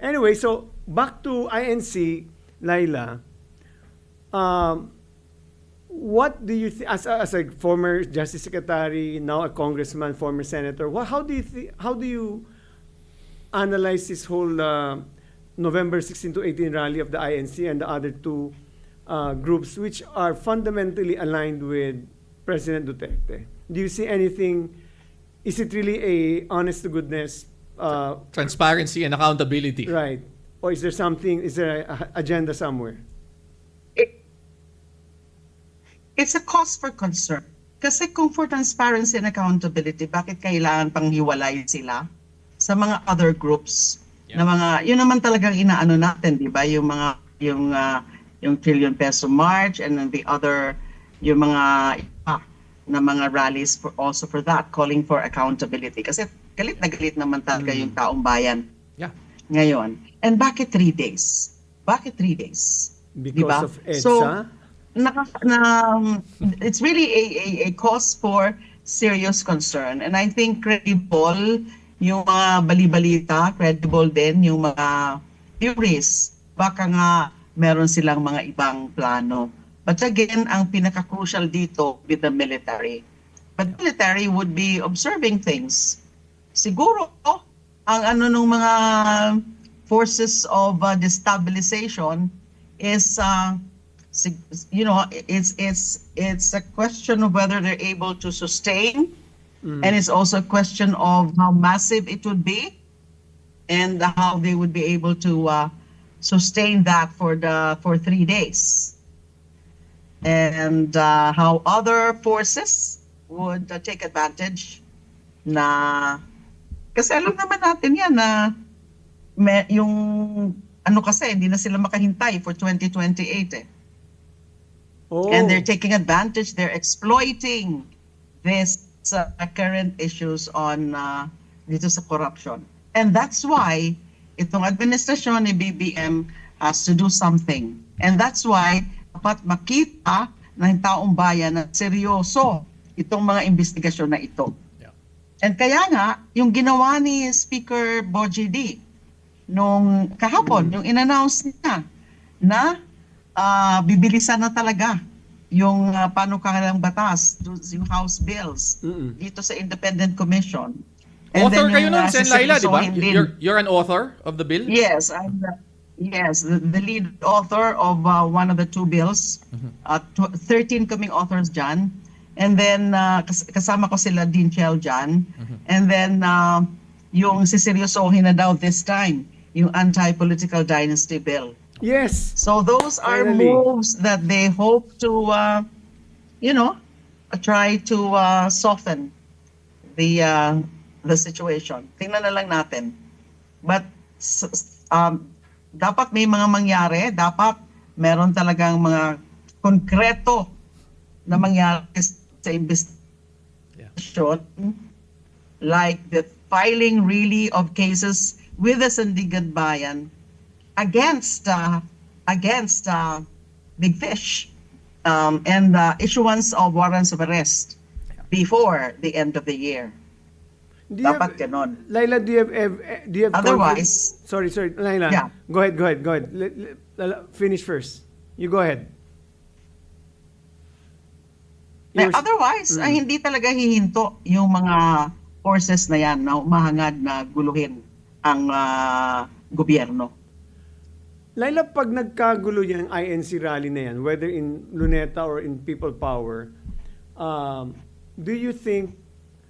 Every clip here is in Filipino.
Anyway, so back to INC, Laila. Um, what do you think, as a former Justice Secretary, now a congressman, former senator, how do you analyze this whole November 16 to 18 rally of the INC and the other two groups, which are fundamentally aligned with President Duterte? Do you see anything? Is it really a honest to goodness? Transparency and accountability. Right. Or is there something, is there a agenda somewhere? It's a cause for concern. Kasi kung for transparency and accountability, bakit kailangan pang hiwalay sila sa mga other groups na mga, yun naman talagang inaano natin, di ba? Yung mga, yung trillion peso march and then the other, yung mga iba na mga rallies also for that, calling for accountability. Kasi galit na galit naman talaga yung taong bayan ngayon. And bakit 3 days? Bakit 3 days? Because diba? of EDSA? So, it's really a cause for serious concern. And I think credible yung mga bali-balita, credible din yung mga theories. Baka nga meron silang mga ibang plano. But again, ang pinaka-crucial dito with the military. But military would be observing things. Siguro, ang ano nung mga forces of destabilization is it's a question of whether they're able to sustain, and it's also a question of how massive it would be and how they would be able to sustain that for 3 days, and how other forces would take advantage na, kasi alam naman natin yan na yung ano kasi hindi na sila makahintay for 2028 eh. Oh. And they're taking advantage, they're exploiting this current issues on dito sa corruption. And that's why itong administrasyon ni BBM has to do something. And that's why dapat makita ng taong bayan na seryoso itong mga investigasyon na ito. Yeah. And kaya nga, yung ginawa ni Speaker Bogie D nung kahapon, yung in-announce niya na bibilisan na talaga yung panukalang batas, yung House bills dito sa Independent Commission. And Author then kayo nun, Sen. Laila, di ba? siseryosohin din. You're an author of the bill? Yes, I'm the lead author of one of the 2 bills. 13 kaming authors dyan. And then kasama ko sila Dean Chel dyan. And then yung siseryosohin na daw this time, yung anti-political dynasty bill. Yes. So those are Finally. moves that they hope to, try to soften the situation. Tingnan na lang natin. But dapat may mga mangyari, dapat meron talagang mga konkreto na mangyari sa investigation, like the filing really of cases with the Sandigan Bayan against Big Fish, and the issuance of warrants of arrest before the end of the year. Dapat ganon. Laila, do you have Otherwise, sorry, Laila. Yeah. Go ahead. Finish first. You go ahead. otherwise, ay hindi talaga hihinto yung mga forces na yan na umahangad na guluhin ang gobyerno. Laila, pag nagkagulo yan, INC rally na yan, whether in Luneta or in People Power, do you think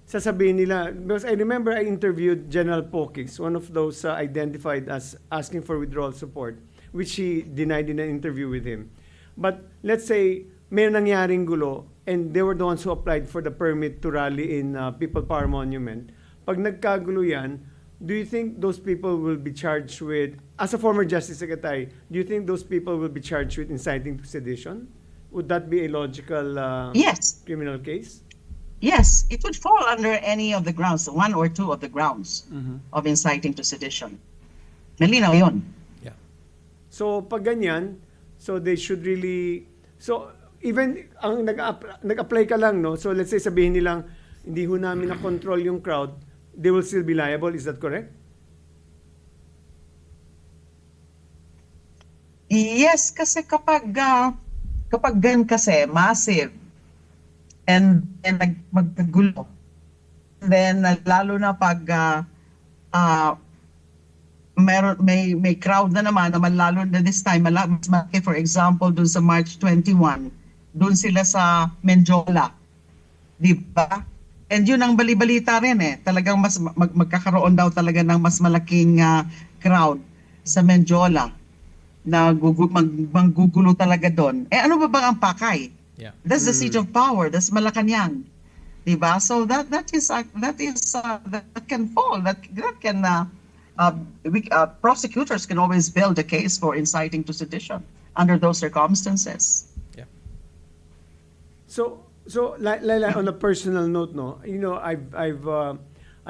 sasabihin nila, because I remember I interviewed General Pokix, one of those identified as asking for withdrawal support, which he denied in an interview with him. But let's say may nangyaring gulo and they were the ones who applied for the permit to rally in People Power Monument. Pag nagkagulo yan, do you think those people will be charged with, as a former Justice Secretary, do you think those people will be charged with inciting to sedition? Would that be a logical Yes. criminal case? Yes, it would fall under any of the grounds, 1 or 2 of the grounds of inciting to sedition. Malinaw yun. Yeah. So pag ganyan, so they should really, so even ang nag-apply ka lang, no? So let's say sabihin nilang hindi ho namin na-control yung crowd, they will still be liable. Is that correct? Yes, kasi kapag gan kasi massive and magkagulo. And then lalo na pag may crowd na naman lalo na this time mas malaki, for example dun sa March 21 dun sila sa Menjola, di ba? And yun ang balibalita rin talagang mas magkakaroon daw talaga ng mas malaking crowd sa Menjola na manggugulo talaga doon. Ano ba bang ang pakay? Yeah. That's the seat of power. That's Malacanang. Diba? So that can fall. That can prosecutors can always build a case for inciting to sedition under those circumstances. Yeah. So Laila, on a personal note, no, you know, I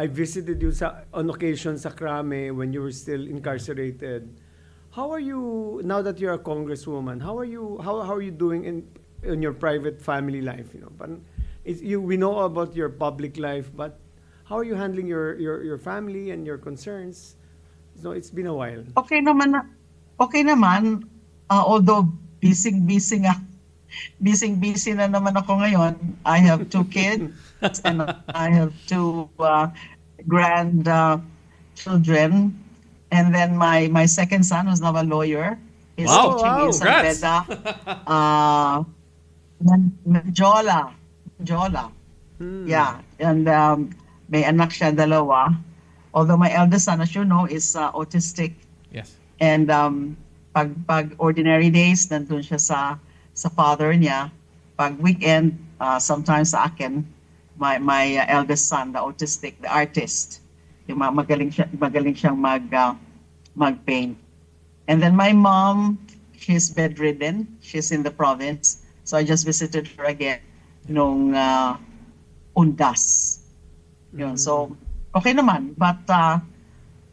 visited you on occasion sa Krame when you were still incarcerated. How are you now that you're a congresswoman? How are you doing in your private family life? You know, we know about your public life, but how are you handling your family and your concerns? So it's been a while. Okay naman. Although busy na naman ako ngayon. I have 2 kids and I have 2 grandchildren. And then my second son, who's now a lawyer, is Wow. teaching in San Congrats. Beda, Menjola. Yeah, and may anak siya 2. Although my eldest son, as you know, is autistic. Yes. And pag ordinary days, nandun siya sa father niya. Pag weekend, sometimes sa akin, my eldest son, the autistic, the artist, yung magaling siyang mag-paint. And then my mom, she's bedridden. She's in the province. So I just visited her again nung Undas. Yun. So, okay naman. But,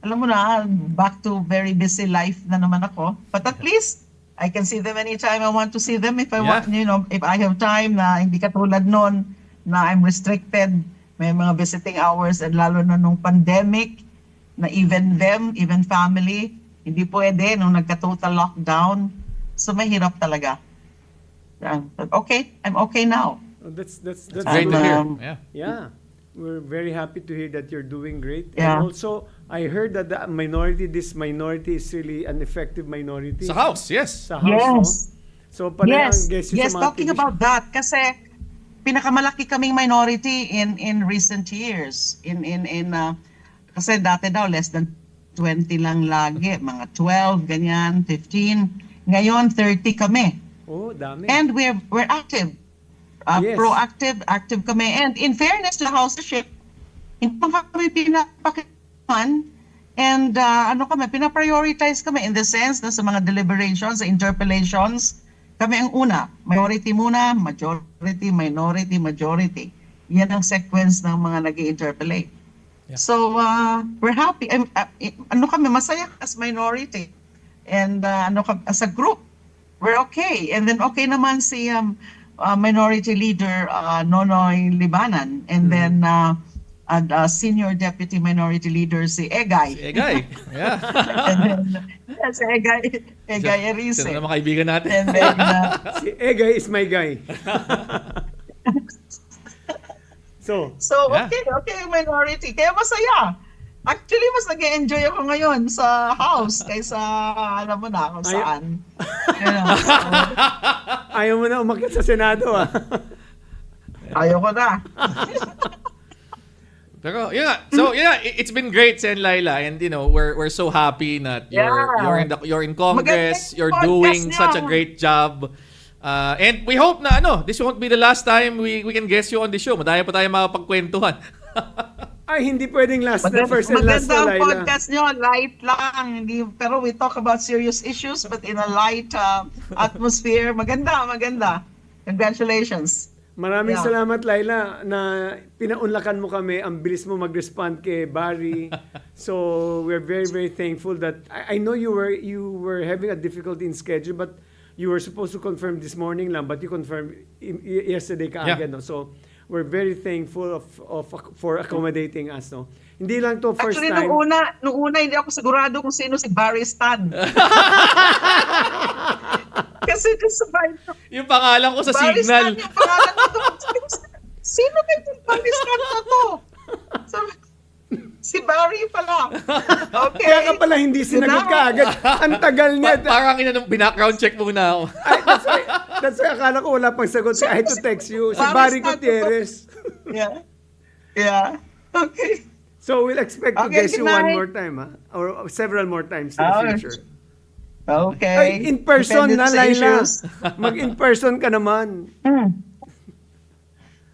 alam mo na, back to very busy life na naman ako. But at least, I can see them anytime I want to see them. If I want, you know, if I have time na hindi katulad nun, na I'm restricted, may mga visiting hours, and lalo na nung pandemic, na even family, hindi pwede nung nagka-total lockdown. So mahirap talaga. But okay, I'm okay now. Oh, that's Great to hear. Yeah. Yeah. We're very happy to hear that you're doing great. Yeah. And also, I heard that this minority is really an effective minority. Sa House, yes. Sa House, no? So, panay ang guess yun Yes, sa mga talking TV about that, kasi pinakamalaki kaming minority in recent years. Kasi dati daw, less than 20 lang lagi, mga 12, ganyan, 15. Ngayon, 30 kami. Oh, dami. And we're active. Yes. Proactive, active kami. And in fairness to the houseship, hindi pa kami pinapakitan. And pinaprioritize kami in the sense na sa mga deliberations, sa interpellations, kami ang una. Majority muna, majority, minority, majority. Yan ang sequence ng mga nag-i-interpellate. Yeah. So, we're happy. Kami, masaya as minority. And as a group, we're okay. And then okay naman si Minority Leader Nonoy Libanan. And then Senior Deputy Minority Leader si Egay. Si Egay. Yeah. And then, si Egay Erice. Sino na mga kaibigan natin? And then, Si Egay is my guy. So, Yeah. okay, minority. Kaya masaya. Actually, mas nag-enjoy ako ngayon sa house kaysa alam mo na kung saan. ayaw mo na umakyat sa Senado, ah. Ayoko na. Pero yun nga. So it's been great, Sen Laila, and you know we're so happy that you're in Congress, Maganda yung you're podcast doing niyo. such a great job. And we hope na this won't be the last time we can guest you on the show. Madaya pa tayo makapagkwentuhan. Ay, hindi pwedeng last na first and last Maganda na, ang Laila. podcast nyo, light lang. Pero we talk about serious issues but in a light atmosphere. Maganda. Congratulations. Maraming Yeah. salamat, Laila, na pinaunlakan mo kami. Ang bilis mo mag-respond kay Barry. So, we're very, very thankful that I know you were having a difficulty in schedule, but you were supposed to confirm this morning lang, but you confirmed yesterday kaagad, no? So, we're very thankful for accommodating us, no? Hindi lang to first Actually, time. nung una, hindi ako sigurado kung sino si Barry Stan. Kasi disappointed. Yung pangalan ko sa Baristan signal. yung pangalan ko. Sino ba yung Baristan na to? Sabi, si Barry pala. Okay. Kaya ka pala hindi sinagot ka agad. Ang tagal niya. Parang background check muna ako. Ay, that's why akala ko wala pang sagot. I had to text you. Si Barry Gutierrez. Yeah. Yeah. Okay. So we'll expect to Okay, guess you good one night. more time, ha? Or several more times in the Oh, future. Okay. Ay, in person Depende na, sa Laila. issues. Mag-in person ka naman.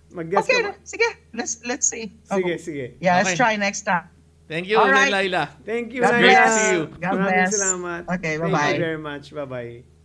Mag-guess Okay, ka. sige. Let's see. Sige, sige. Yeah, let's Okay. try next time. Thank you, All right. Laila. Thank you, God Laila. bless you. God Maraming bless. salamat. Okay, Thank bye-bye. you very much. Bye-bye.